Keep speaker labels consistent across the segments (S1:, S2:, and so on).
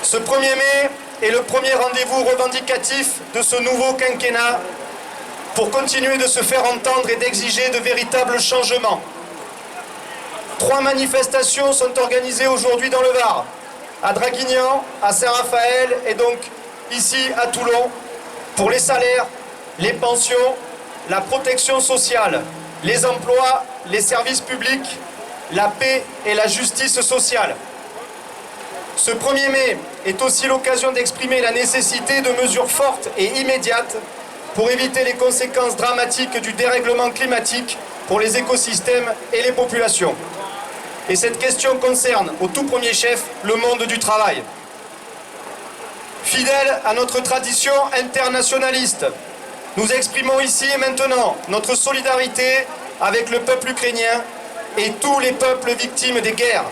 S1: Ce 1er mai est le premier rendez-vous revendicatif de ce nouveau quinquennat pour continuer de se faire entendre et d'exiger de véritables changements. 3 manifestations sont organisées aujourd'hui dans le Var, à Draguignan, à Saint-Raphaël et donc ici à Toulon, pour les salaires, les pensions, la protection sociale, les emplois, les services publics, la paix et la justice sociale. Ce 1er mai est aussi l'occasion d'exprimer la nécessité de mesures fortes et immédiates pour éviter les conséquences dramatiques du dérèglement climatique pour les écosystèmes et les populations. Et cette question concerne, au tout premier chef, le monde du travail. Fidèles à notre tradition internationaliste, nous exprimons ici et maintenant notre solidarité avec le peuple ukrainien et tous les peuples victimes des guerres.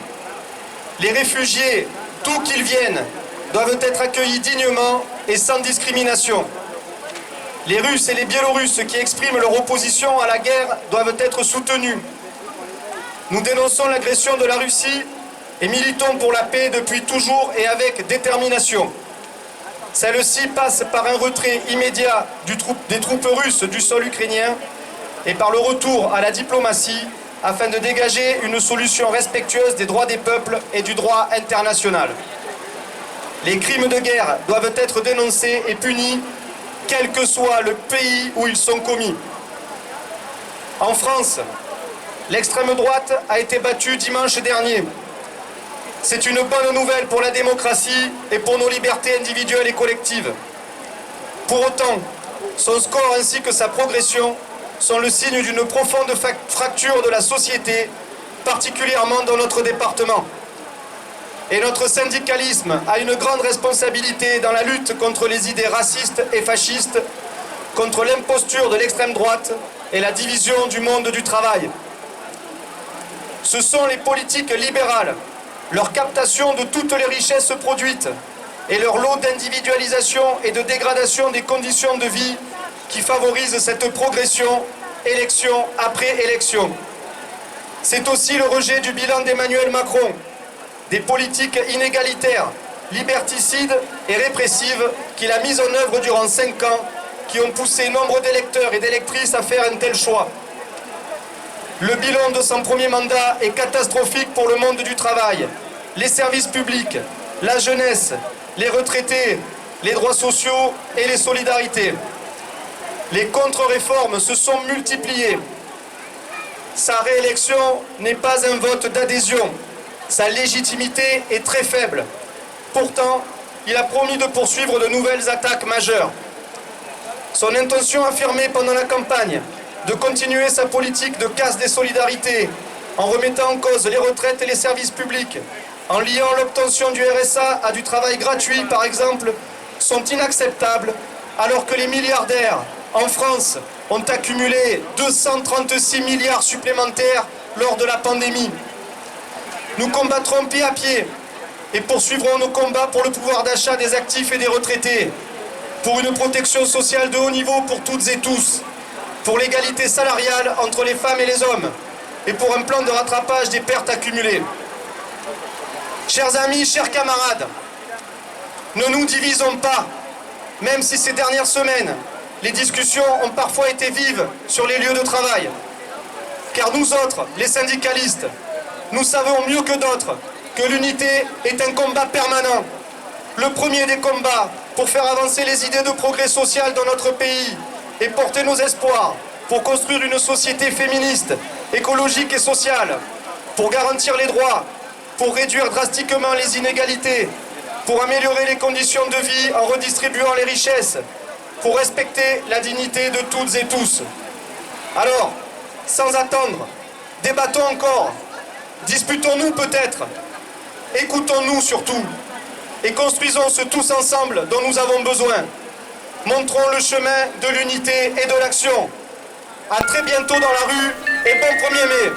S1: Les réfugiés, d'où qu'ils viennent, doivent être accueillis dignement et sans discrimination. Les Russes et les Biélorusses qui expriment leur opposition à la guerre doivent être soutenus. Nous dénonçons l'agression de la Russie et militons pour la paix depuis toujours et avec détermination. Celle-ci passe par un retrait immédiat des troupes russes du sol ukrainien et par le retour à la diplomatie afin de dégager une solution respectueuse des droits des peuples et du droit international. Les crimes de guerre doivent être dénoncés et punis, quel que soit le pays où ils sont commis. En France, l'extrême droite a été battue dimanche dernier. C'est une bonne nouvelle pour la démocratie et pour nos libertés individuelles et collectives. Pour autant, son score ainsi que sa progression sont le signe d'une profonde fracture de la société, particulièrement dans notre département. Et notre syndicalisme a une grande responsabilité dans la lutte contre les idées racistes et fascistes, contre l'imposture de l'extrême droite et la division du monde du travail. Ce sont les politiques libérales, leur captation de toutes les richesses produites et leur lot d'individualisation et de dégradation des conditions de vie qui favorisent cette progression, élection après élection. C'est aussi le rejet du bilan d'Emmanuel Macron, des politiques inégalitaires, liberticides et répressives qu'il a mises en œuvre durant 5 ans, qui ont poussé nombre d'électeurs et d'électrices à faire un tel choix. Le bilan de son premier mandat est catastrophique pour le monde du travail, les services publics, la jeunesse, les retraités, les droits sociaux et les solidarités. Les contre-réformes se sont multipliées. Sa réélection n'est pas un vote d'adhésion. Sa légitimité est très faible. Pourtant, il a promis de poursuivre de nouvelles attaques majeures. Son intention affirmée pendant la campagne de continuer sa politique de casse des solidarités en remettant en cause les retraites et les services publics, en liant l'obtention du RSA à du travail gratuit par exemple, sont inacceptables alors que les milliardaires en France ont accumulé 236 milliards supplémentaires lors de la pandémie. Nous combattrons pied à pied et poursuivrons nos combats pour le pouvoir d'achat des actifs et des retraités, pour une protection sociale de haut niveau pour toutes et tous, pour l'égalité salariale entre les femmes et les hommes, et pour un plan de rattrapage des pertes accumulées. Chers amis, chers camarades, ne nous divisons pas, même si ces dernières semaines, les discussions ont parfois été vives sur les lieux de travail. Car nous autres, les syndicalistes, nous savons mieux que d'autres que l'unité est un combat permanent. Le premier des combats pour faire avancer les idées de progrès social dans notre pays et porter nos espoirs pour construire une société féministe, écologique et sociale, pour garantir les droits, pour réduire drastiquement les inégalités, pour améliorer les conditions de vie en redistribuant les richesses, pour respecter la dignité de toutes et tous. Alors, sans attendre, débattons encore, disputons-nous peut-être, écoutons-nous surtout, et construisons-ce tous ensemble dont nous avons besoin. Montrons le chemin de l'unité et de l'action. À très bientôt dans la rue et bon 1er mai.